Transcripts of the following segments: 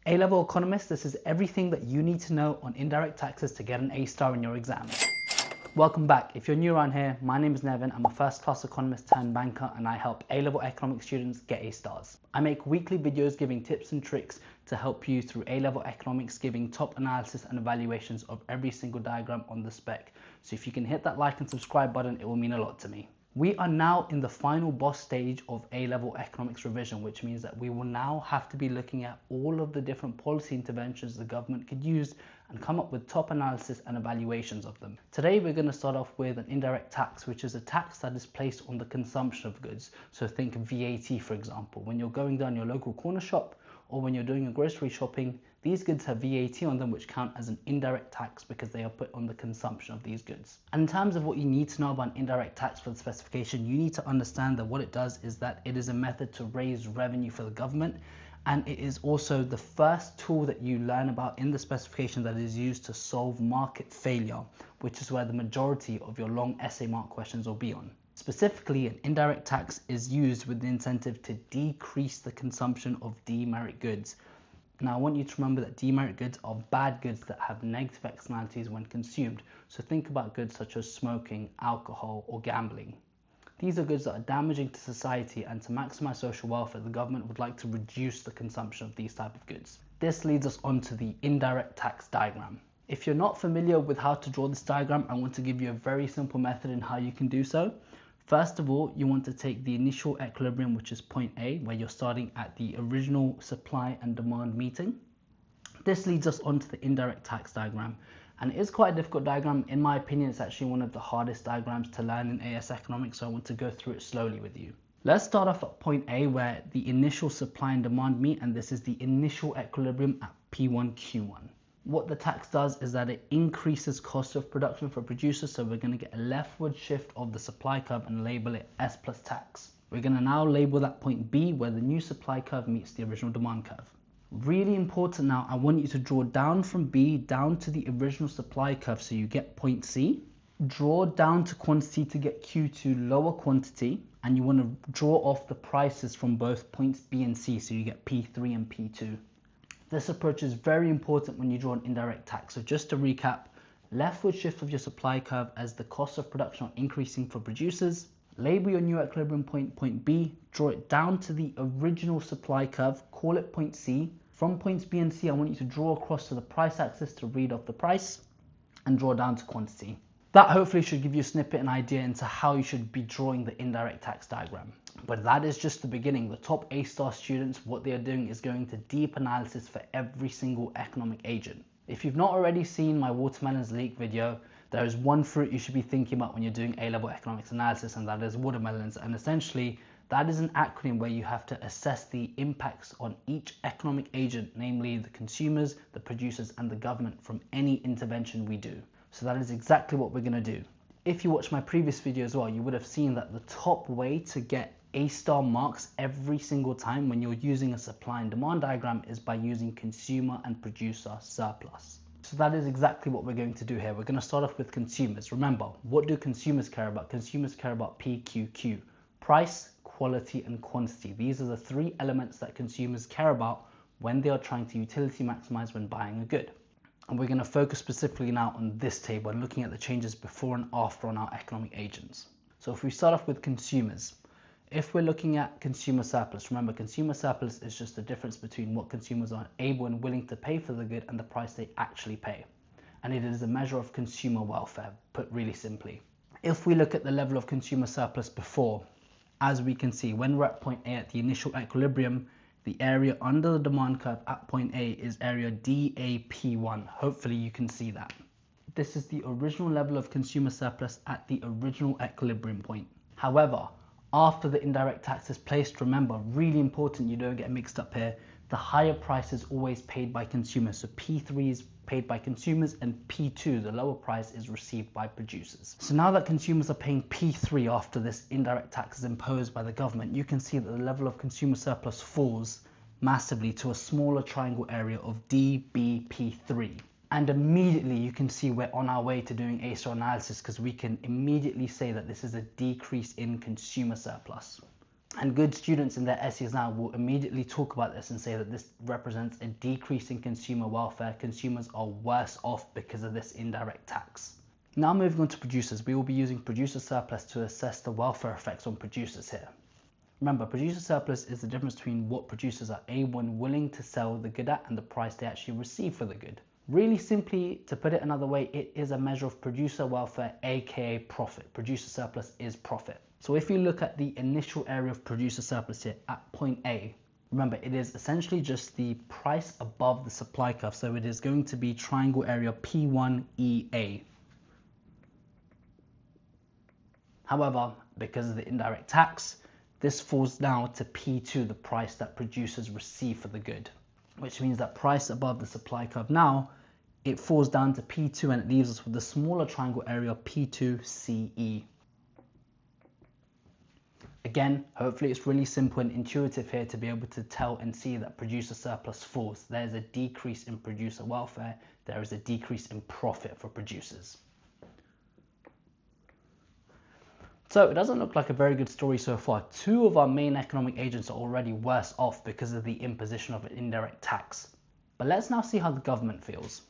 A-level economist, this is everything that you need to know on indirect taxes to get an A star in your exam. Welcome back. If you're new around here, my name is Nevin. I'm a first class economist turned banker and I help A-level economics students get A stars. I make weekly videos giving tips and tricks to help you through A-level economics, giving top analysis and evaluations of every single diagram on the spec. So if you can hit that like and subscribe button, it will mean a lot to me. We are now in the final boss stage of A-level economics revision, which means that we will now have to be looking at all of the different policy interventions the government could use and come up with top analysis and evaluations of them. Today we're going to start off with an indirect tax, which is a tax that is placed on the consumption of goods. So think VAT, for example. When you're going down your local corner shop or when you're doing your grocery shopping, these goods have VAT on them, which count as an indirect tax because they are put on the consumption of these goods. And in terms of what you need to know about indirect tax for the specification, you need to understand that what it does is that it is a method to raise revenue for the government. And it is also the first tool that you learn about in the specification that is used to solve market failure, which is where the majority of your long essay mark questions will be on. Specifically, an indirect tax is used with the incentive to decrease the consumption of demerit goods. Now, I want you to remember that demerit goods are bad goods that have negative externalities when consumed. So think about goods such as smoking, alcohol, or gambling. These are goods that are damaging to society, and to maximize social welfare, the government would like to reduce the consumption of these type of goods. This leads us on to the indirect tax diagram. If you're not familiar with how to draw this diagram, I want to give you a very simple method in how you can do so. First of all, you want to take the initial equilibrium, which is point A, where you're starting at the original supply and demand meeting. This leads us on to the indirect tax diagram. And it is quite a difficult diagram. In my opinion, it's actually one of the hardest diagrams to learn in AS economics, so I want to go through it slowly with you. Let's start off at point A, where the initial supply and demand meet, and this is the initial equilibrium at P1, Q1. What the tax does is that it increases cost of production for producers, so we're going to get a leftward shift of the supply curve and label it S plus tax. We're going to now label that point B, where the new supply curve meets the original demand curve. Really important now, I want you to draw down from B down to the original supply curve so you get point C. Draw down to quantity to get Q2 lower quantity, and you want to draw off the prices from both points B and C so you get P3 and P2. This approach is very important when you draw an indirect tax. So just to recap, leftward shift of your supply curve as the cost of production are increasing for producers. Label your new equilibrium point, point B, draw it down to the original supply curve, call it point C. From points B and C, I want you to draw across to the price axis to read off the price and draw down to quantity. That hopefully should give you a snippet and idea into how you should be drawing the indirect tax diagram. But that is just the beginning. The top A-star students, what they are doing is going to deep analysis for every single economic agent. If you've not already seen my watermelons leak video, there is one fruit you should be thinking about when you're doing A-level economics analysis, and that is watermelons. And essentially, that is an acronym where you have to assess the impacts on each economic agent, namely the consumers, the producers, and the government from any intervention we do. So that is exactly what we're going to do. If you watched my previous video as well, you would have seen that the top way to get A-star marks every single time when you're using a supply and demand diagram is by using consumer and producer surplus. So that is exactly what we're going to do here. We're going to start off with consumers. Remember, what do consumers care about? Consumers care about PQQ, price, quality, and quantity. These are the three elements that consumers care about when they are trying to utility maximize when buying a good. And we're going to focus specifically now on this table and looking at the changes before and after on our economic agents. So if we start off with consumers, if we're looking at consumer surplus, remember consumer surplus is just the difference between what consumers are able and willing to pay for the good and the price they actually pay. And it is a measure of consumer welfare, put really simply. If we look at the level of consumer surplus before, as we can see, when we're at point A at the initial equilibrium, the area under the demand curve at point A is area DAP1. Hopefully you can see that. This is the original level of consumer surplus at the original equilibrium point. However, after the indirect tax is placed, remember, really important you don't get mixed up here, the higher price is always paid by consumers. So P3 is paid by consumers and P2, the lower price, is received by producers. So now that consumers are paying P3 after this indirect tax is imposed by the government, you can see that the level of consumer surplus falls massively to a smaller triangle area of DBP3. And immediately you can see we're on our way to doing A-star analysis because we can immediately say that this is a decrease in consumer surplus. And good students in their essays now will immediately talk about this and say that this represents a decrease in consumer welfare. Consumers are worse off because of this indirect tax. Now moving on to producers, we will be using producer surplus to assess the welfare effects on producers here. Remember, producer surplus is the difference between what producers are able and willing to sell the good at and the price they actually receive for the good. Really simply, to put it another way, it is a measure of producer welfare, aka profit. Producer surplus is profit. So if you look at the initial area of producer surplus here at point A, remember it is essentially just the price above the supply curve. So it is going to be triangle area P1EA. However, because of the indirect tax, this falls now to P2, the price that producers receive for the good, which means that price above the supply curve now, it falls down to P2 and it leaves us with the smaller triangle area P2CE. Again, hopefully it's really simple and intuitive here to be able to tell and see that producer surplus falls. There's a decrease in producer welfare. There is a decrease in profit for producers. So it doesn't look like a very good story so far. Two of our main economic agents are already worse off because of the imposition of an indirect tax. But let's now see how the government feels.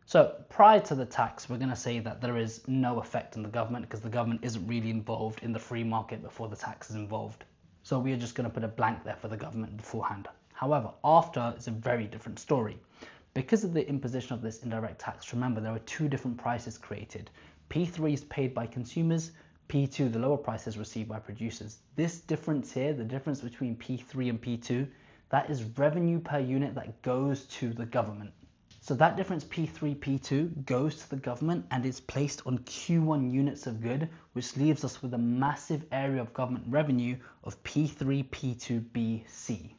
So prior to the tax, we're going to say that there is no effect on the government because the government isn't really involved in the free market before the tax is involved. So we are just going to put a blank there for the government beforehand. However, after, it's a very different story. Because of the imposition of this indirect tax, remember there are two different prices created. P3 is paid by consumers, P2, the lower price, is received by producers. This difference here, the difference between P3 and P2, that is revenue per unit that goes to the government. So that difference P3, P2 goes to the government and is placed on Q1 units of good, which leaves us with a massive area of government revenue of P3, P2, B, C.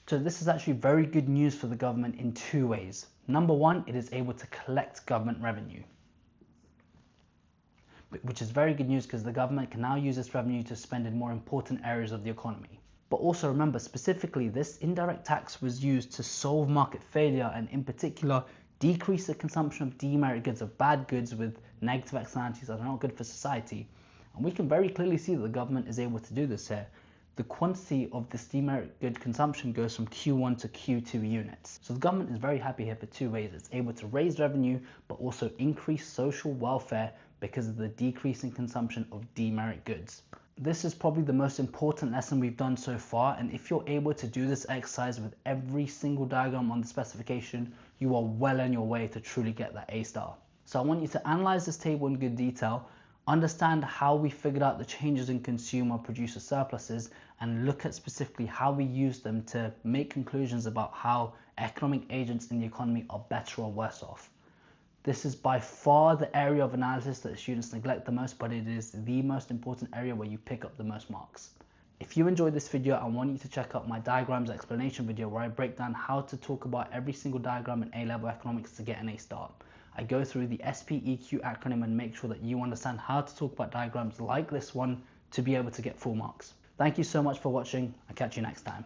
So this is actually very good news for the government in two ways. Number one, it is able to collect government revenue, which is very good news because the government can now use this revenue to spend in more important areas of the economy. But also remember, specifically, this indirect tax was used to solve market failure and in particular, decrease the consumption of demerit goods, of bad goods with negative externalities that are not good for society. And we can very clearly see that the government is able to do this here. The quantity of this demerit good consumption goes from Q1 to Q2 units. So the government is very happy here for two ways. It's able to raise revenue, but also increase social welfare because of the decrease in consumption of demerit goods. This is probably the most important lesson we've done so far, and if you're able to do this exercise with every single diagram on the specification, you are well on your way to truly get that A star. So I want you to analyze this table in good detail, understand how we figured out the changes in consumer producer surpluses, and look at specifically how we use them to make conclusions about how economic agents in the economy are better or worse off. This is by far the area of analysis that students neglect the most, but it is the most important area where you pick up the most marks. If you enjoyed this video, I want you to check out my diagrams explanation video where I break down how to talk about every single diagram in A-level economics to get an A star. I go through the SPEQ acronym and make sure that you understand how to talk about diagrams like this one to be able to get full marks. Thank you so much for watching. I'll catch you next time.